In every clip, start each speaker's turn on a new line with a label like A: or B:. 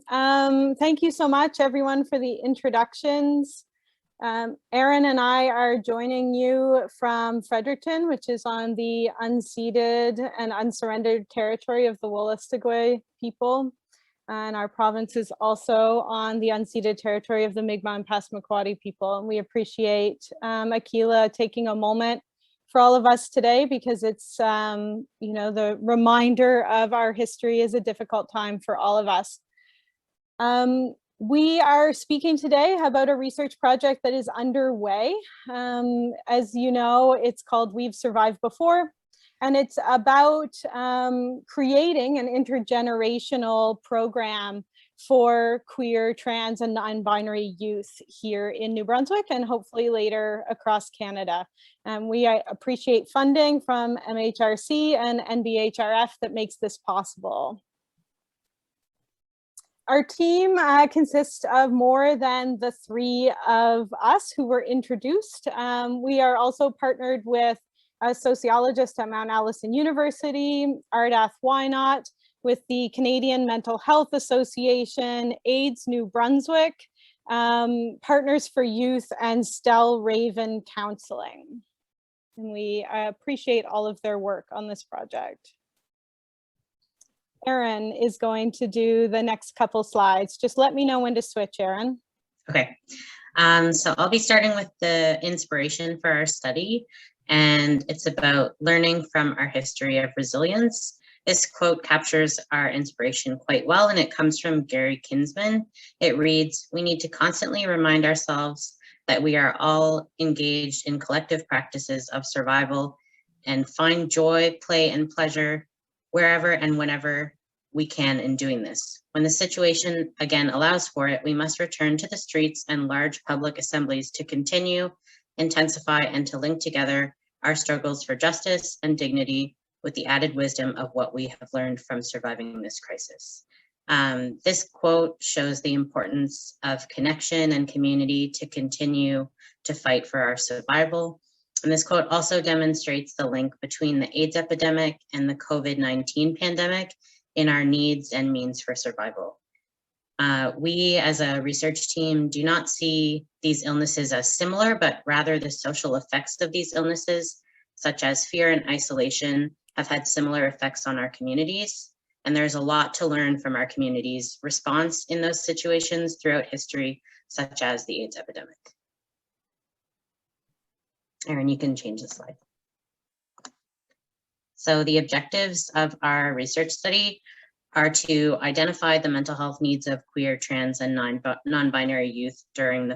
A: Thank you so much, everyone, for the introductions. Erin and I are joining you from Fredericton, which is on the unceded and unsurrendered territory of the Wolastoqey people. And our province is also on the unceded territory of the Mi'kmaq and Passamaquoddy people. And we appreciate Akila taking a moment for all of us today, because it's, the reminder of our history is a difficult time for all of us. We are speaking today about a research project that is underway. As you know, it's called We've Survived Before, and it's about creating an intergenerational program for queer, trans, and non-binary youth here in New Brunswick, and hopefully later across Canada. We appreciate funding from MHRC and NBHRF that makes this possible. Our team consists of more than the three of us who were introduced. We are also partnered with a sociologist at Mount Allison University, Ardath Wynot, with the Canadian Mental Health Association, AIDS New Brunswick, Partners for Youth, and Stell Raven Counseling. And we appreciate all of their work on this project. Erin is going to do the next couple slides. Just let me know when to switch, Erin.
B: Okay, so I'll be starting with the inspiration for our study, and it's about learning from our history of resilience. This quote captures our inspiration quite well, and it comes from Gary Kinsman. It reads, "We need to constantly remind ourselves that we are all engaged in collective practices of survival and find joy, play, and pleasure wherever and whenever we can in doing this. When the situation again allows for it, we must return to the streets and large public assemblies to continue, intensify, and to link together our struggles for justice and dignity with the added wisdom of what we have learned from surviving this crisis." This quote shows the importance of connection and community to continue to fight for our survival. And this quote also demonstrates the link between the AIDS epidemic and the COVID-19 pandemic in our needs and means for survival. We as a research team do not see these illnesses as similar, but rather the social effects of these illnesses, such as fear and isolation, have had similar effects on our communities. And there's a lot to learn from our community's response in those situations throughout history, such as the AIDS epidemic. Erin, you can change the slide. So the objectives of our research study are to identify the mental health needs of queer, trans, and non-binary youth during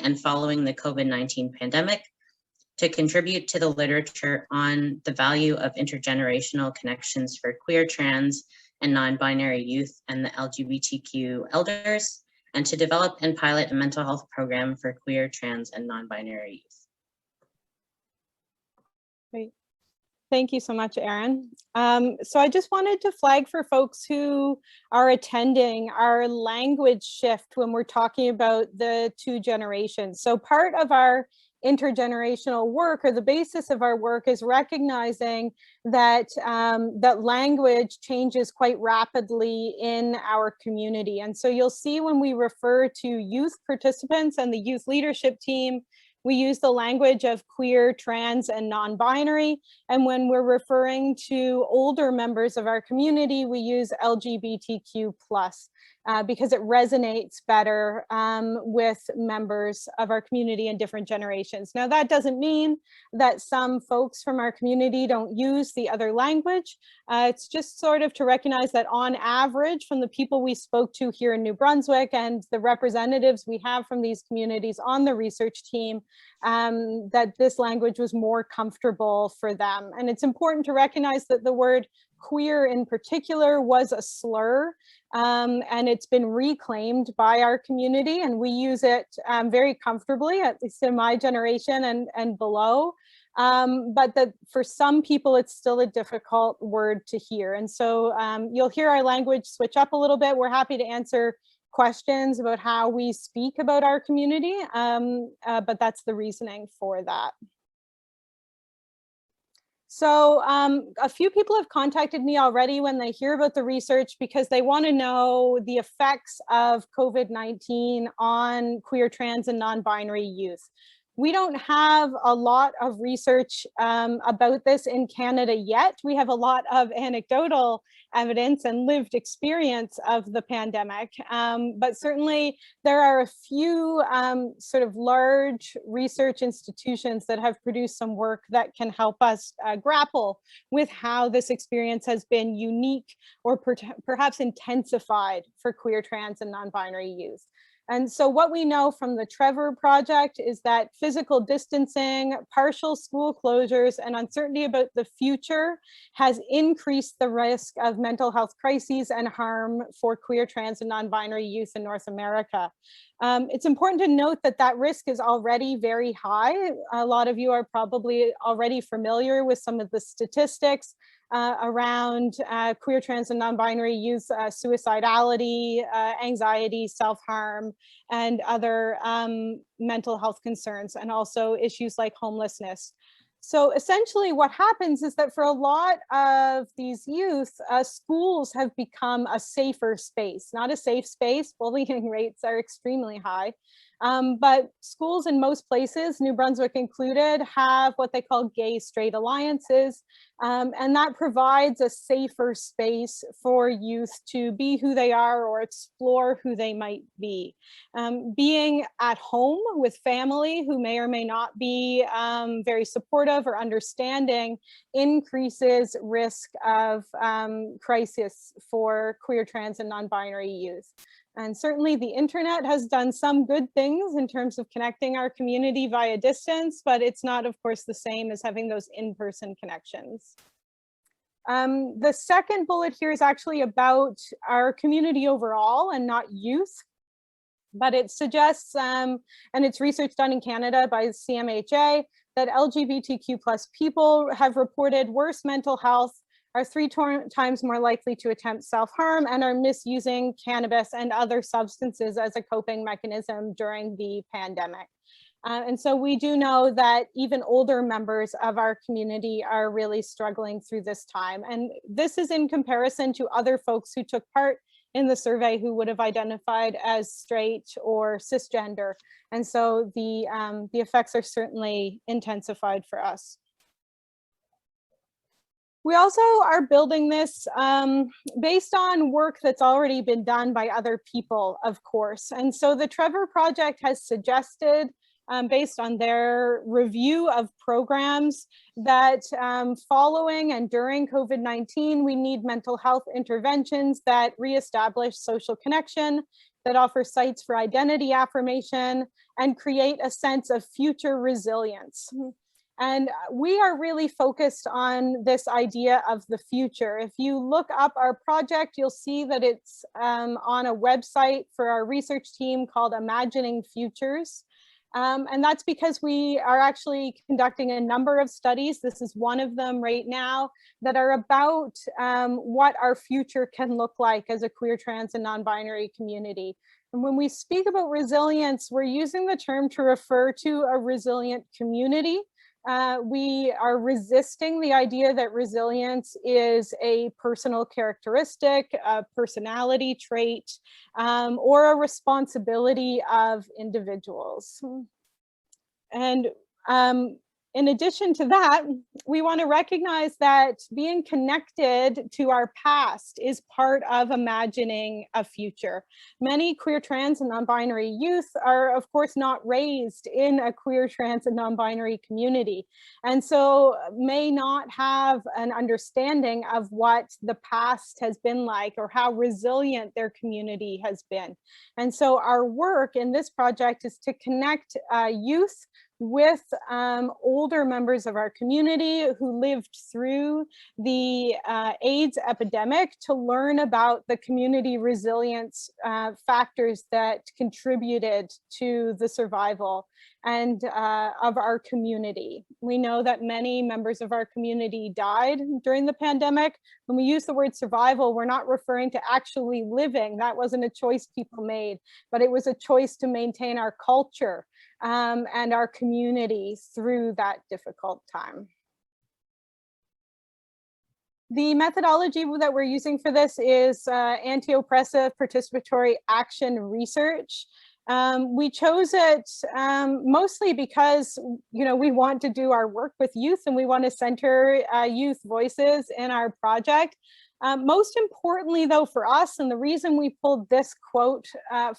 B: and following the COVID-19 pandemic, to contribute to the literature on the value of intergenerational connections for queer, trans, and non-binary youth and the LGBTQ elders, and to develop and pilot a mental health program for queer, trans, and non-binary youth.
A: Great. Thank you so much, Erin. So I just wanted to flag for folks who are attending our language shift when we're talking about the two generations. So part of our intergenerational work, or the basis of our work, is recognizing that that language changes quite rapidly in our community. And so you'll see when we refer to youth participants and the youth leadership team, we use the language of queer, trans, and non-binary. And when we're referring to older members of our community, we use LGBTQ+, because it resonates better with members of our community in different generations. Now, that doesn't mean that some folks from our community don't use the other language. It's just sort of to recognize that on average, from the people we spoke to here in New Brunswick and the representatives we have from these communities on the research team, that this language was more comfortable for them. And it's important to recognize that the word queer in particular was a slur, and it's been reclaimed by our community, and we use it very comfortably, at least in my generation and below. But that for some people, it's still a difficult word to hear. And so you'll hear our language switch up a little bit. We're happy to answer questions about how we speak about our community, but that's the reasoning for that. So a few people have contacted me already when they hear about the research because they want to know the effects of COVID-19 on queer, trans, and non-binary youth. We don't have a lot of research about this in Canada yet. We have a lot of anecdotal evidence and lived experience of the pandemic, but certainly there are a few sort of large research institutions that have produced some work that can help us grapple with how this experience has been unique or perhaps intensified for queer, trans, and non-binary youth. And so what we know from the Trevor Project is that physical distancing, partial school closures, and uncertainty about the future has increased the risk of mental health crises and harm for queer, trans, and non-binary youth in North America. It's important to note that that risk is already very high. A lot of you are probably already familiar with some of the statistics around queer, trans, and non-binary youth suicidality, anxiety, self-harm, and other mental health concerns, and also issues like homelessness. So essentially what happens is that for a lot of these youth, schools have become a safer space, not a safe space. Bullying rates are extremely high. But schools in most places, New Brunswick included, have what they call gay-straight alliances, and that provides a safer space for youth to be who they are or explore who they might be. Being at home with family who may or may not be very supportive or understanding increases risk of crisis for queer, trans, and non-binary youth. And certainly the internet has done some good things in terms of connecting our community via distance, but it's not, of course, the same as having those in-person connections. The second bullet here is actually about our community overall and not youth, but it suggests, and it's research done in Canada by CMHA, that LGBTQ plus people have reported worse mental health, are 3 times more likely to attempt self-harm, and are misusing cannabis and other substances as a coping mechanism during the pandemic. And so we do know that even older members of our community are really struggling through this time. And this is in comparison to other folks who took part in the survey who would have identified as straight or cisgender. And so the effects are certainly intensified for us. We also are building this based on work that's already been done by other people, of course. And so the Trevor Project has suggested, based on their review of programs, that following and during COVID-19, we need mental health interventions that reestablish social connection, that offer sites for identity affirmation, and create a sense of future resilience. And we are really focused on this idea of the future. If you look up our project, you'll see that it's on a website for our research team called Imagining Futures. And that's because we are actually conducting a number of studies. This is one of them right now that are about what our future can look like as a queer, trans, and non-binary community. And when we speak about resilience, we're using the term to refer to a resilient community. We are resisting the idea that resilience is a personal characteristic, a personality trait, or a responsibility of individuals. And in addition to that, we want to recognize that being connected to our past is part of imagining a future. Many queer, trans, and non-binary youth are, of course, not raised in a queer, trans, and non-binary community, and so may not have an understanding of what the past has been like or how resilient their community has been. And so our work in this project is to connect youth with older members of our community who lived through the AIDS epidemic to learn about the community resilience factors that contributed to the survival and of our community. We know that many members of our community died during the pandemic. When we use the word survival, we're not referring to actually living. That wasn't a choice people made, but it was a choice to maintain our culture and our community through that difficult time. The methodology that we're using for this is anti-oppressive participatory action research. We chose it mostly because, we want to do our work with youth and we want to center youth voices in our project. Most importantly, though, for us, and the reason we pulled this quote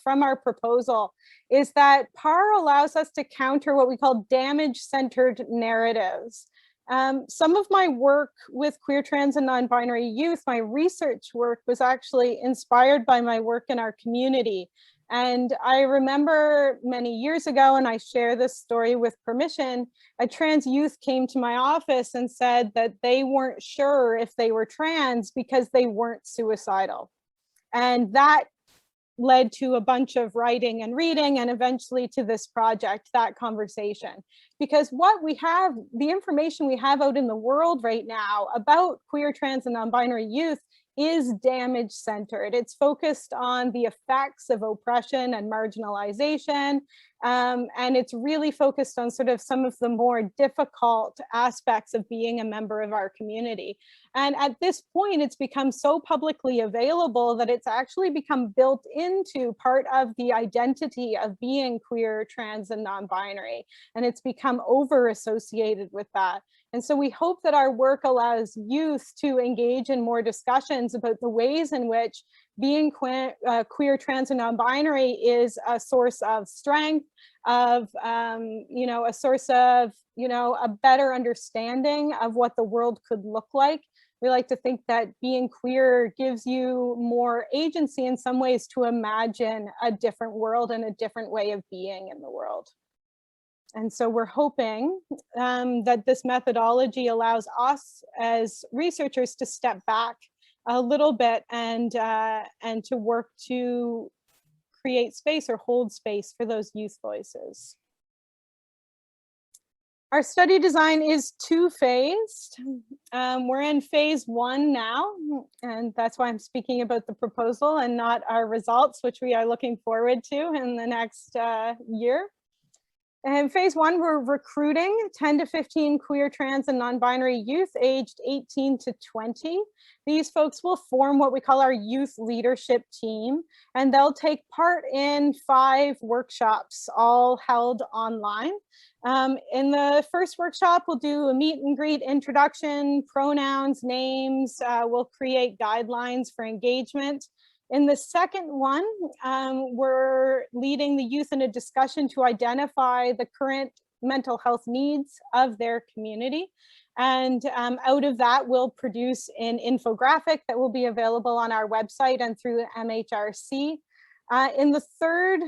A: from our proposal, is that PAR allows us to counter what we call damage-centered narratives. Some of my work with queer, trans, and non-binary youth, my research work, was actually inspired by my work in our community. And I remember many years ago, and I share this story with permission, a trans youth came to my office and said that they weren't sure if they were trans because they weren't suicidal. And that led to a bunch of writing and reading and eventually to this project, that conversation. Because what we have, the information we have out in the world right now about queer, trans, and non-binary youth is damage centered. It's focused on the effects of oppression and marginalization. And it's really focused on sort of some of the more difficult aspects of being a member of our community. And at this point, it's become so publicly available that it's actually become built into part of the identity of being queer, trans, and non-binary. And it's become over associated with that. And so we hope that our work allows youth to engage in more discussions about the ways in which being queer, trans, and non-binary is a source of strength, of, a source of, a better understanding of what the world could look like. We like to think that being queer gives you more agency in some ways to imagine a different world and a different way of being in the world. And so we're hoping that this methodology allows us as researchers to step back a little bit and to work to create space or hold space for those youth voices. Our study design is two-phased. We're in phase 1 now, and that's why I'm speaking about the proposal and not our results, which we are looking forward to in the next year. In phase 1, we're recruiting 10 to 15 queer, trans, and non-binary youth aged 18 to 20. These folks will form what we call our youth leadership team, and they'll take part in 5 workshops, all held online. In the first workshop, we'll do a meet and greet introduction, pronouns, names. We'll create guidelines for engagement. In the second one, we're leading the youth in a discussion to identify the current mental health needs of their community. And out of that, we'll produce an infographic that will be available on our website and through MHRC. In the third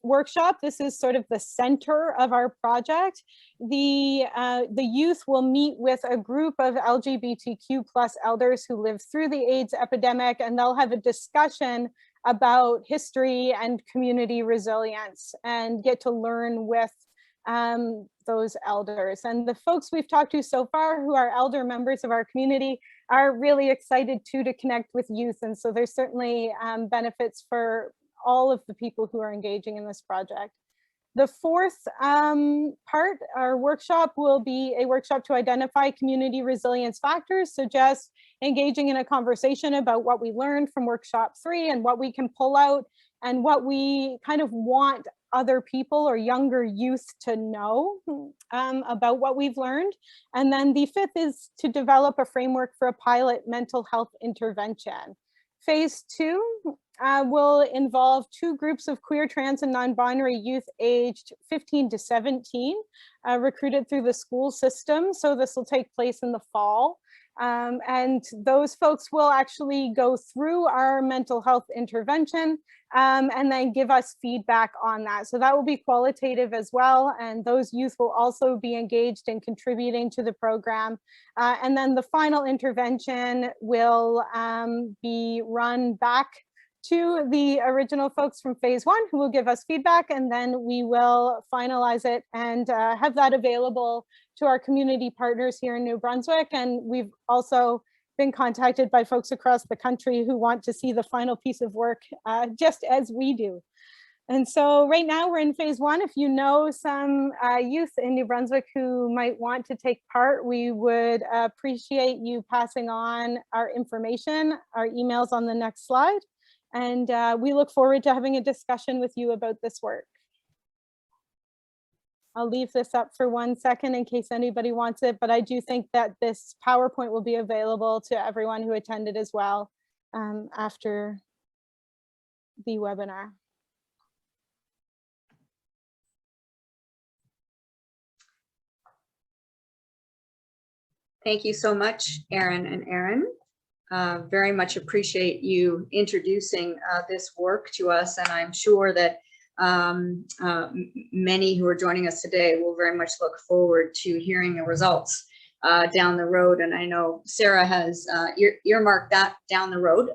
A: workshop, this is sort of the center of our project. The youth will meet with a group of LGBTQ plus elders who lived through the AIDS epidemic, and they'll have a discussion about history and community resilience and get to learn with those elders. And the folks we've talked to so far who are elder members of our community are really excited too to connect with youth. And so there's certainly benefits for all of the people who are engaging in this project. The fourth part, our workshop, will be a workshop to identify community resilience factors. So just engaging in a conversation about what we learned from workshop 3 and what we can pull out and what we kind of want other people or younger youth to know about what we've learned. And then the 5th is to develop a framework for a pilot mental health intervention. Phase 2 will involve 2 groups of queer, trans, and non-binary youth aged 15 to 17, recruited through the school system. So this will take place in the fall. And those folks will actually go through our mental health intervention and then give us feedback on that. So that will be qualitative as well. And those youth will also be engaged in contributing to the program. And then the final intervention will be run back to the original folks from phase 1 who will give us feedback, and then we will finalize it and have that available to our community partners here in New Brunswick. And we've also been contacted by folks across the country who want to see the final piece of work just as we do. And so right now we're in phase 1. If you know some youth in New Brunswick who might want to take part, we would appreciate you passing on our information, our emails on the next slide. And we look forward to having a discussion with you about this work. I'll leave this up for 1 second in case anybody wants it, but I do think that this PowerPoint will be available to everyone who attended as well after the webinar.
C: Thank you so much, Erin and Aaron. Very much appreciate you introducing this work to us, and I'm sure that many who are joining us today will very much look forward to hearing the results down the road. And I know Sarah has earmarked that down the road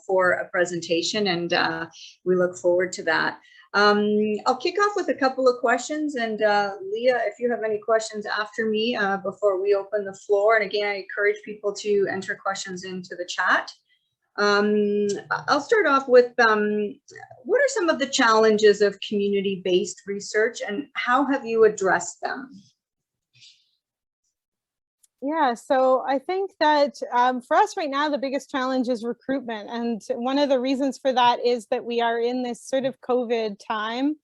C: for a presentation, and we look forward to that. I'll kick off with a couple of questions, and Leah, if you have any questions after me before we open the floor. And again, I encourage people to enter questions into the chat. I'll start off with what are some of the challenges of community-based research, and how have you addressed them?
A: Yeah, so I think that for us right now, the biggest challenge is recruitment. And one of the reasons for that is that we are in this sort of COVID time.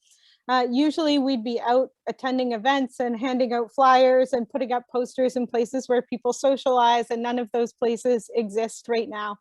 A: Usually we'd be out attending events and handing out flyers and putting up posters in places where people socialize, and none of those places exist right now.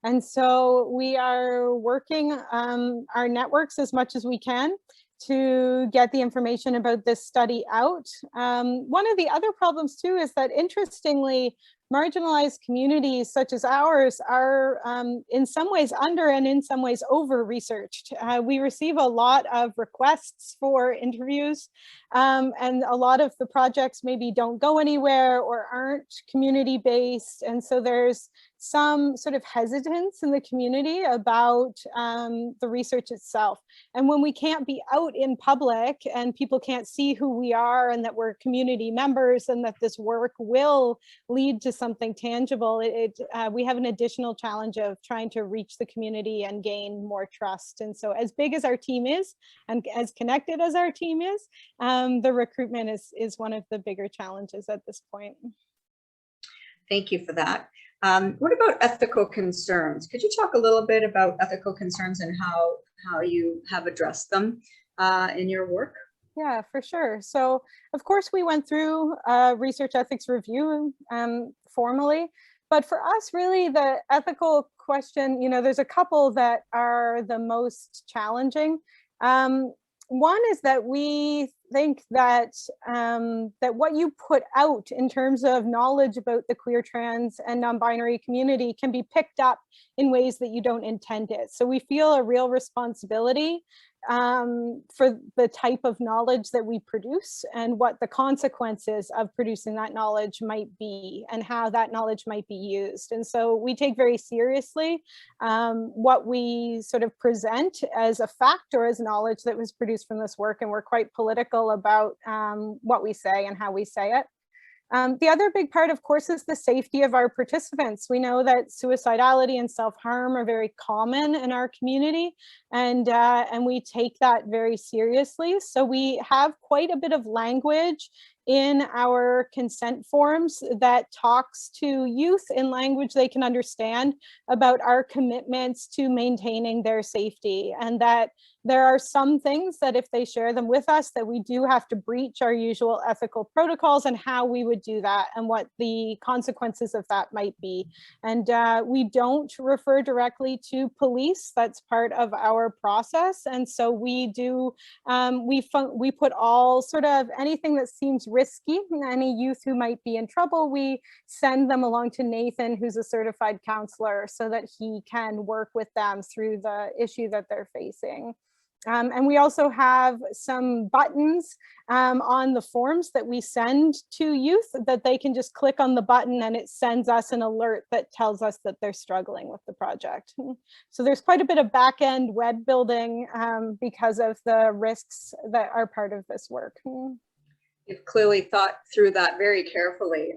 A: And so we are working our networks as much as we can to get the information about this study out. One of the other problems too is that, interestingly, marginalized communities such as ours are in some ways under and in some ways over researched. We receive a lot of requests for interviews, and a lot of the projects maybe don't go anywhere or aren't community based. And so there's some sort of hesitance in the community about the research itself. And when we can't be out in public and people can't see who we are and that we're community members and that this work will lead to something tangible, we have an additional challenge of trying to reach the community and gain more trust. And so as big as our team is and as connected as our team is, the recruitment is one of the bigger challenges at this point.
C: Thank you for that. What about ethical concerns? Could you talk a little bit about ethical concerns and how you have addressed them in your work?
A: Yeah, for sure. So of course we went through a research ethics review formally, but for us really the ethical question, there's a couple that are the most challenging. One is that we think that that what you put out in terms of knowledge about the queer, trans, and non-binary community can be picked up in ways that you don't intend it. So we feel a real responsibility for the type of knowledge that we produce and what the consequences of producing that knowledge might be and how that knowledge might be used. And so we take very seriously what we sort of present as a fact or as knowledge that was produced from this work, and we're quite political about what we say and how we say it. The other big part, of course, is the safety of our participants. We know that suicidality and self-harm are very common in our community, and we take that very seriously. So we have quite a bit of language in our consent forms that talks to youth in language they can understand about our commitments to maintaining their safety, and that there are some things that if they share them with us that we do have to breach our usual ethical protocols, and how we would do that and what the consequences of that might be. And we don't refer directly to police. That's part of our process. And so we do, we put all sort of anything that seems risky, any youth who might be in trouble, we send them along to Nathan, who's a certified counselor, so that he can work with them through the issue that they're facing. And we also have some buttons on the forms that we send to youth that they can just click on the button and it sends us an alert that tells us that they're struggling with the project. So there's quite a bit of back-end web building because of the risks that are part of this work.
C: You've clearly thought through that very carefully.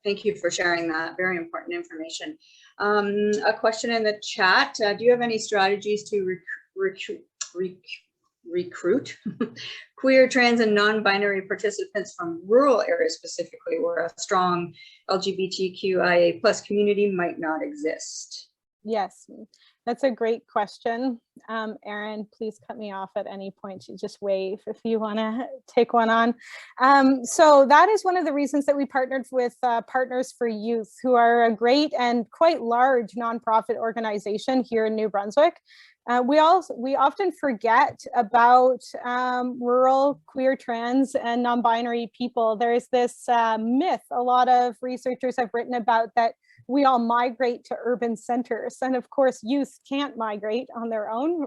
C: Thank you for sharing that. Very important information. A question in the chat. Do you have any strategies to recruit queer, trans, and non-binary participants from rural areas specifically, where a strong LGBTQIA plus community might not exist?
A: Yes, that's a great question. Erin, please cut me off at any point. You just wave if you want to take one on. So that is one of the reasons that we partnered with Partners for Youth, who are a great and quite large nonprofit organization here in New Brunswick. We often forget about rural, queer, trans, and non-binary people. There is this myth a lot of researchers have written about, that we all migrate to urban centers. And of course, youth can't migrate on their own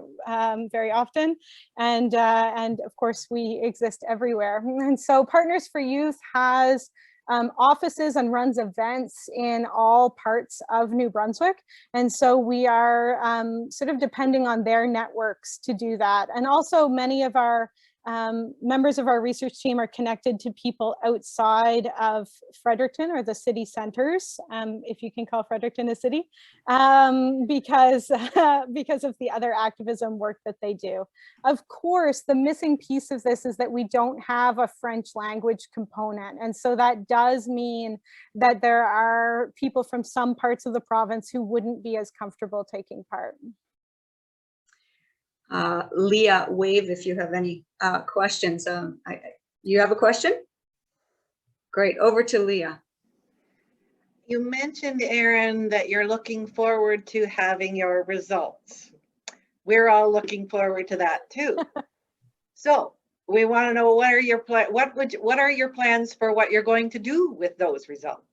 A: very often. And of course, we exist everywhere. And so Partners for Youth has offices and runs events in all parts of New Brunswick. And so we are sort of depending on their networks to do that. And also many of our members of our research team are connected to people outside of Fredericton, or the city centers, if you can call Fredericton a city, because of the other activism work that they do. Of course, the missing piece of this is that we don't have a French language component. And so that does mean that there are people from some parts of the province who wouldn't be as comfortable taking part.
C: Leah, wave if you have any questions. You have a question? Great, over to Leah.
D: You mentioned, Erin, that you're looking forward to having your results. We're all looking forward to that too. So we want to know, what are your plans for what you're going to do with those results?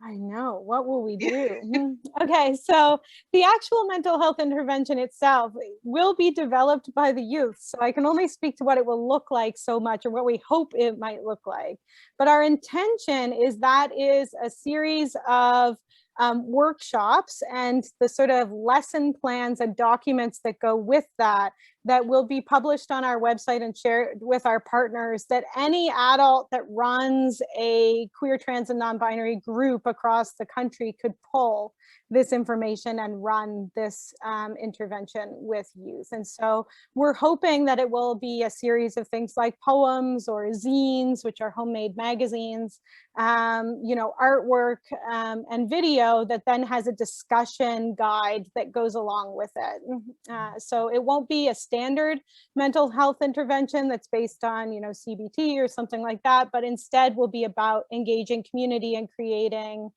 A: I know, what will we do? Okay, so the actual mental health intervention itself will be developed by the youth. So I can only speak to what it will look like so much, or what we hope it might look like. But our intention is that is a series of workshops and the sort of lesson plans and documents that go with that, that will be published on our website and shared with our partners, that any adult that runs a queer, trans, and non-binary group across the country could pull this information and run this intervention with youth. And so we're hoping that it will be a series of things like poems or zines, which are homemade magazines, you know, artwork and video that then has a discussion guide that goes along with it. So it won't be a standard mental health intervention that's based on, you know, CBT or something like that, but instead will be about engaging community and creating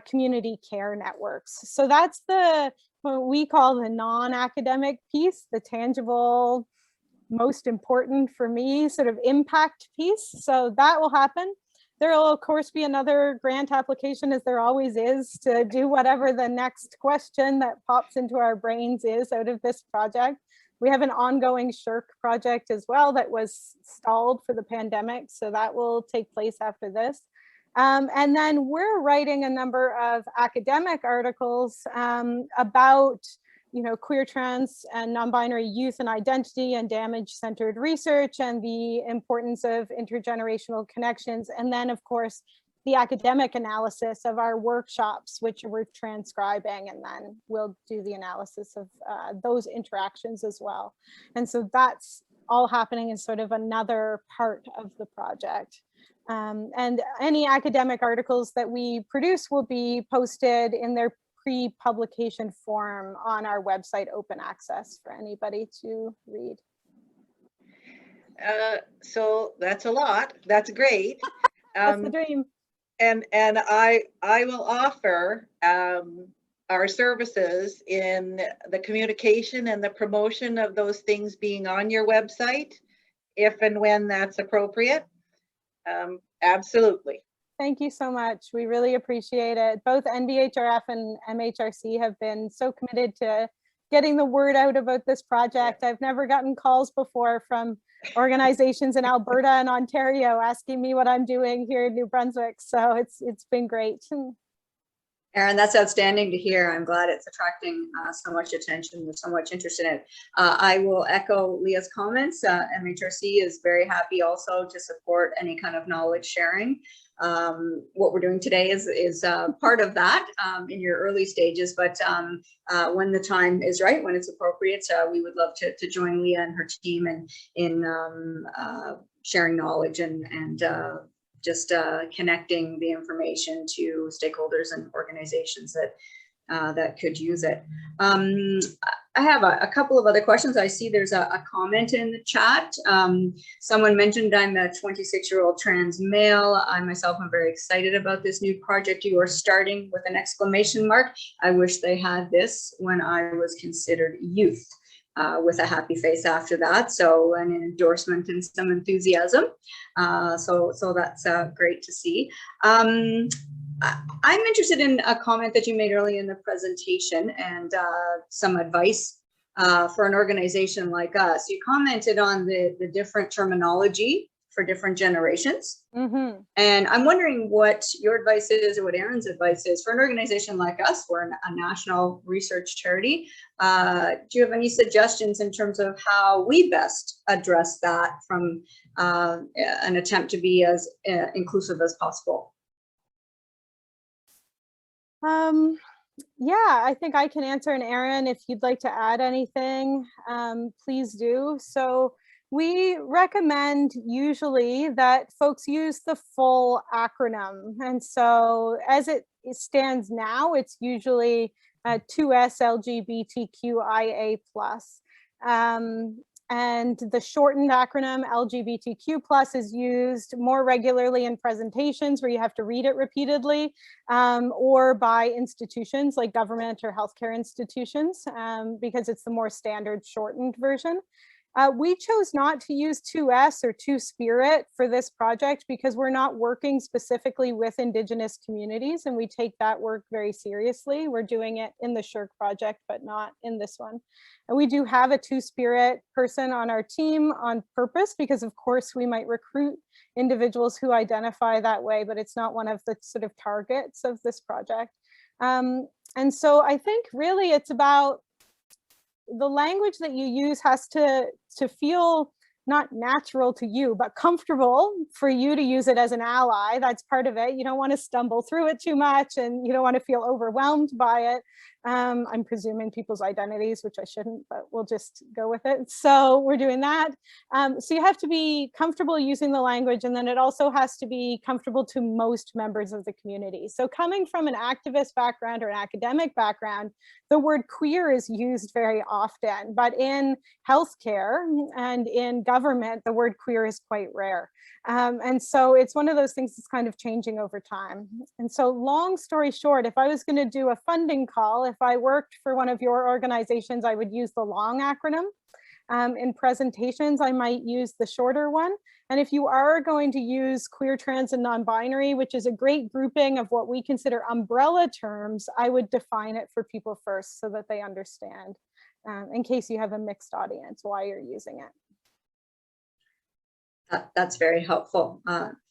A: community care networks. So that's what we call the non-academic piece, the tangible, most important for me, sort of impact piece. So that will happen. There will, of course, be another grant application, as there always is, to do whatever the next question that pops into our brains is out of this project. We have an ongoing SHIRK project as well that was stalled for the pandemic, so that will take place after this. And then we're writing a number of academic articles about, you know, queer, trans, and non-binary youth and identity and damage-centered research, and the importance of intergenerational connections. And then, of course, the academic analysis of our workshops, which we're transcribing, and then we'll do the analysis of those interactions as well. And so that's all happening in sort of another part of the project. And any academic articles that we produce will be posted in their pre-publication form on our website, open access for anybody to read.
D: So that's a lot. That's great.
A: That's the dream.
D: And I will offer our services in the communication and the promotion of those things being on your website, if and when that's appropriate. Absolutely.
A: Thank you so much. We really appreciate it. Both NBHRF and MHRC have been so committed to getting the word out about this project. I've never gotten calls before from organizations in Alberta and Ontario asking me what I'm doing here in New Brunswick. So it's been great.
C: Erin, that's outstanding to hear. I'm glad it's attracting so much attention. There's so much interest in it. I will echo Leah's comments. MHRC is very happy also to support any kind of knowledge sharing. What we're doing today is part of that in your early stages, but when the time is right, when it's appropriate, we would love to join Leah and her team in sharing knowledge and just connecting the information to stakeholders and organizations that could use it. I have a couple of other questions. I see there's a comment in the chat. Someone mentioned I'm a 26-year-old trans male. I myself am very excited about this new project you are starting with an exclamation mark. I wish they had this when I was considered youth. With a happy face after that, so an endorsement and some enthusiasm. So that's great to see. I'm interested in a comment that you made early in the presentation and some advice for an organization like us. You commented on the different terminology for different generations. Mm-hmm. And I'm wondering what your advice is, or what Erin's advice is for an organization like us. We're a national research charity. Do you have any suggestions in terms of how we best address that from an attempt to be as inclusive as possible?
A: Yeah, I think I can answer, and Erin, if you'd like to add anything, please do. So we recommend usually that folks use the full acronym. And so as it stands now, it's usually 2S LGBTQIA+. And the shortened acronym LGBTQ+ is used more regularly in presentations where you have to read it repeatedly, or by institutions like government or healthcare institutions, because it's the more standard shortened version. We chose not to use 2S or 2-Spirit for this project because we're not working specifically with Indigenous communities, and we take that work very seriously. We're doing it in the SSHRC project, but not in this one. And we do have a 2-Spirit person on our team on purpose because, of course, we might recruit individuals who identify that way, but it's not one of the sort of targets of this project. And so I think really it's about the language that you use has to feel not natural to you, but comfortable for you to use it as an ally. That's part of it. You don't want to stumble through it too much, and you don't want to feel overwhelmed by it. I'm presuming people's identities, which I shouldn't, but we'll just go with it. So we're doing that. So you have to be comfortable using the language, and then it also has to be comfortable to most members of the community. So coming from an activist background or an academic background, the word queer is used very often, but in healthcare and in government, the word queer is quite rare. And so it's one of those things that's kind of changing over time. And so long story short, if I was going to do a funding call, if I worked for one of your organizations, I would use the long acronym. In presentations, I might use the shorter one. And if you are going to use queer, trans, and non-binary, which is a great grouping of what we consider umbrella terms, I would define it for people first so that they understand, in case you have a mixed audience, why you're using it.
C: That's very helpful.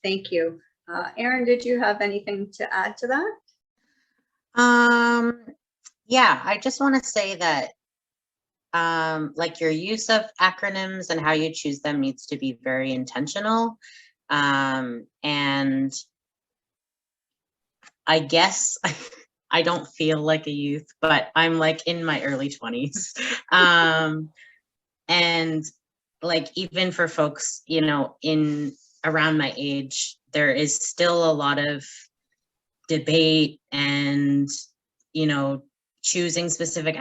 C: Thank you. Erin, did you have anything to add to that?
B: Yeah, I just want to say that like your use of acronyms and how you choose them needs to be very intentional. And I guess I don't feel like a youth, but I'm like in my early 20s. And like, even for folks, you know, in around my age, there is still a lot of debate and, you know, choosing specific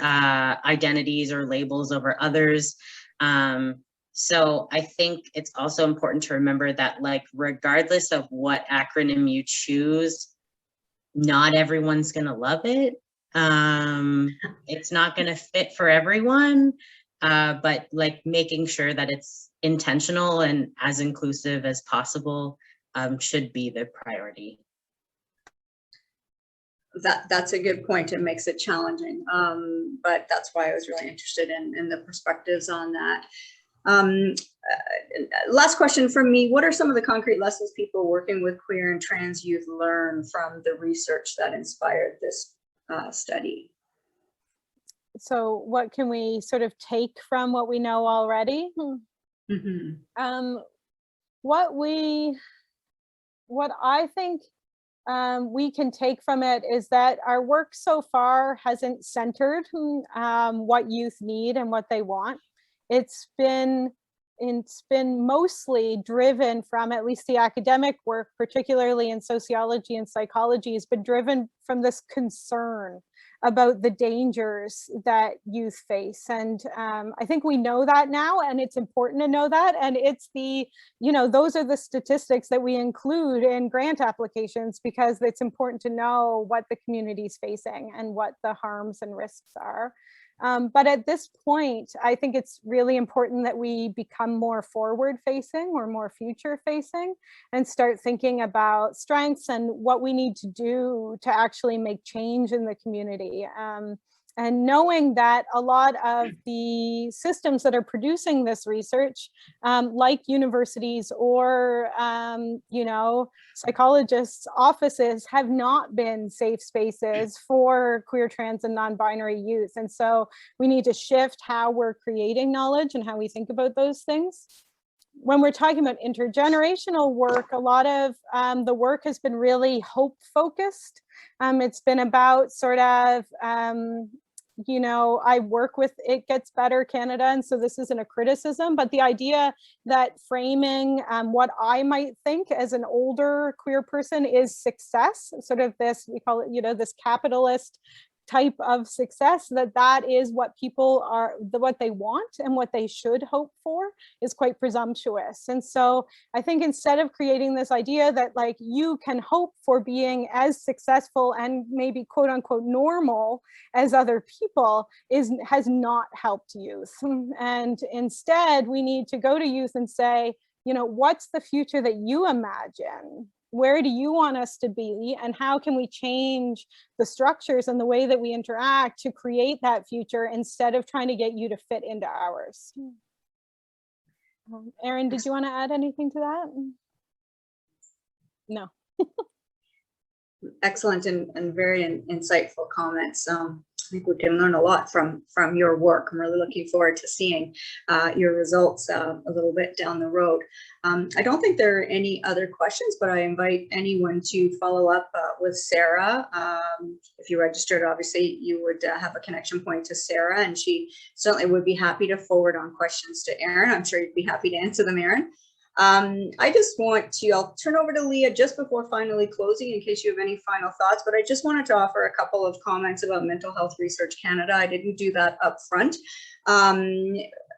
B: identities or labels over others. So I think it's also important to remember that, like, regardless of what acronym you choose, not everyone's going to love it. It's not going to fit for everyone, but like making sure that it's intentional and as inclusive as possible should be the priority.
C: That's a good point. It makes it challenging, but that's why I was really interested in the perspectives on that. Last question from me. What are some of the concrete lessons people working with queer and trans youth learn from the research that inspired this study?
A: So what can we sort of take from what we know already? What I think we can take from it is that our work so far hasn't centered what youth need and what they want. It's been mostly driven from, at least the academic work, particularly in sociology and psychology, has been driven from this concern about the dangers that youth face. And I think we know that now, and it's important to know that. And it's those are the statistics that we include in grant applications, because it's important to know what the community is facing and what the harms and risks are. But at this point, I think it's really important that we become more forward-facing or more future-facing and start thinking about strengths and what we need to do to actually make change in the community. And knowing that a lot of the systems that are producing this research, like universities or, psychologists' offices, have not been safe spaces for queer, trans, and non-binary youth. And so we need to shift how we're creating knowledge and how we think about those things. When we're talking about intergenerational work, a lot of the work has been really hope-focused. It's been about sort of, I work with It Gets Better Canada, and so this isn't a criticism, but the idea that framing what I might think as an older queer person is success, sort of this, we call it, this capitalist type of success, that is what people are, what they want and what they should hope for, is quite presumptuous. And so I think instead of creating this idea that like you can hope for being as successful and maybe quote unquote normal as other people, has not helped youth. And instead we need to go to youth and say, what's the future that you imagine? Where do you want us to be, and how can we change the structures and the way that we interact to create that future, instead of trying to get you to fit into ours? Erin, did you want to add anything to that? No.
C: Excellent and very insightful comments. I think we can learn a lot from your work. I'm really looking forward to seeing your results a little bit down the road. I don't think there are any other questions, but I invite anyone to follow up with Sarah. If you registered, obviously you would have a connection point to Sarah, and she certainly would be happy to forward on questions to Erin. I'm sure you'd be happy to answer them, Erin. I just want to, I'll turn over to Leah just before finally closing in case you have any final thoughts, but I just wanted to offer a couple of comments about Mental Health Research Canada. I didn't do that up front.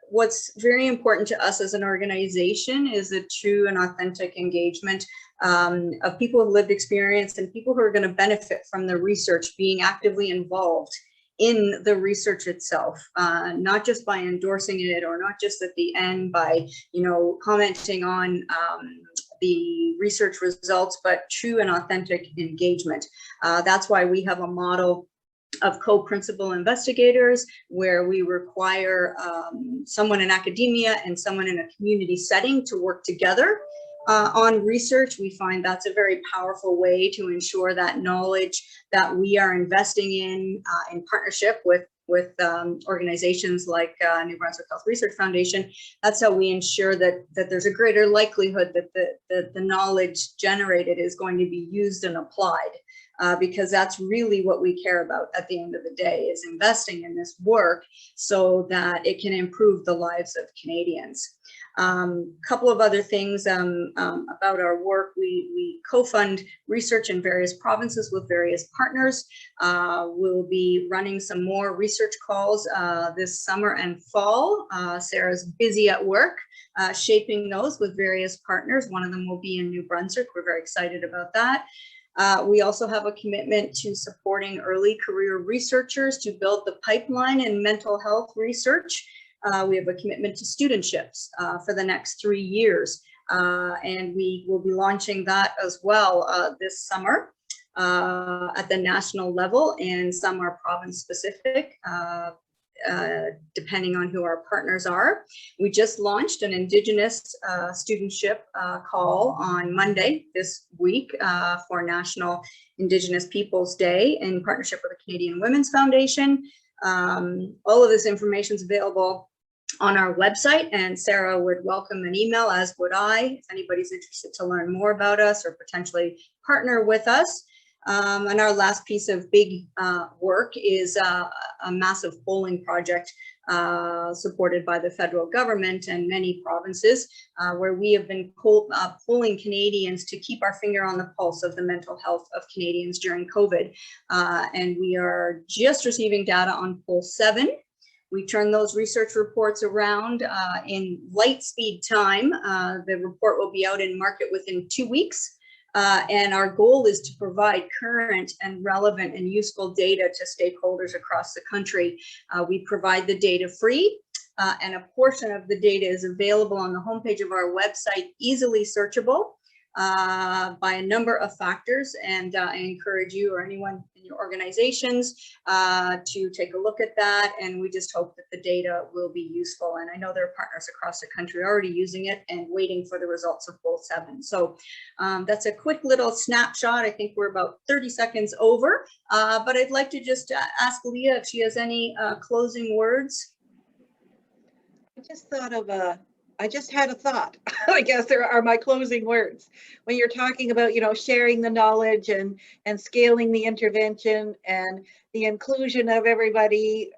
C: What's very important to us as an organization is a true and authentic engagement of people with lived experience and people who are going to benefit from the research, being actively involved in the research itself, not just by endorsing it, or not just at the end by, commenting on the research results, but true and authentic engagement. That's why we have a model of co-principal investigators, where we require someone in academia and someone in a community setting to work together on research. We find that's a very powerful way to ensure that knowledge that we are investing in partnership with organizations like New Brunswick Health Research Foundation. That's how we ensure that there's a greater likelihood that the knowledge generated is going to be used and applied. Because that's really what we care about at the end of the day, is investing in this work so that it can improve the lives of Canadians. Couple of other things about our work. We co-fund research in various provinces with various partners. We'll be running some more research calls this summer and fall. Sarah's busy at work shaping those with various partners. One of them will be in New Brunswick. We're very excited about that. We also have a commitment to supporting early career researchers to build the pipeline in mental health research. We have a commitment to studentships for the next 3 years, and we will be launching that as well this summer at the national level, and some are province specific. depending on who our partners are. We just launched an Indigenous studentship call on Monday this week for National Indigenous Peoples Day in partnership with the Canadian Women's Foundation. All of this information is available on our website, and Sarah would welcome an email, as would I, if anybody's interested to learn more about us or potentially partner with us. And our last piece of big work is a massive polling project supported by the federal government and many provinces, where we have been polling Canadians to keep our finger on the pulse of the mental health of Canadians during COVID. And we are just receiving data on poll 7. We turn those research reports around in light speed time. The report will be out in market within 2 weeks. And our goal is to provide current and relevant and useful data to stakeholders across the country. We provide the data free, and a portion of the data is available on the homepage of our website, easily searchable by a number of factors. And I encourage you or anyone in your organizations to take a look at that. And we just hope that the data will be useful. And I know there are partners across the country already using it and waiting for the results of poll 7. So that's a quick little snapshot. I think we're about 30 seconds over, but I'd like to just ask Leah if she has any closing words.
D: I just thought of I just had a thought. I guess there are my closing words. When you're talking about, sharing the knowledge and scaling the intervention and the inclusion of everybody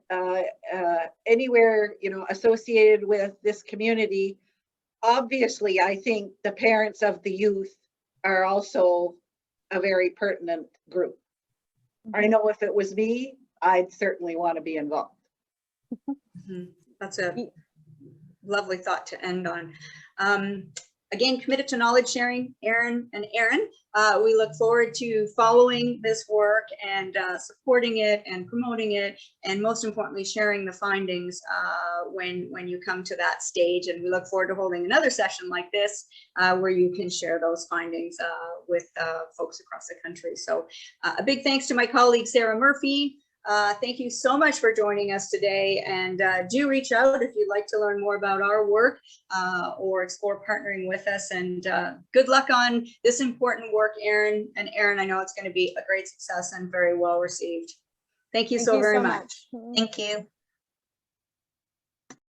D: anywhere, associated with this community, obviously, I think the parents of the youth are also a very pertinent group. I know if it was me, I'd certainly want to be involved.
C: That's a lovely thought to end on. Again, committed to knowledge sharing, Aaron and Erin. We look forward to following this work and supporting it and promoting it, and most importantly, sharing the findings when you come to that stage. And we look forward to holding another session like this where you can share those findings with folks across the country. So a big thanks to my colleague, Sarah Murphy. Thank you so much for joining us today, and do reach out if you'd like to learn more about our work or explore partnering with us. And good luck on this important work, Aaron and Erin. I know it's going to be a great success and very well received. Thank you so very much.
B: Thank you.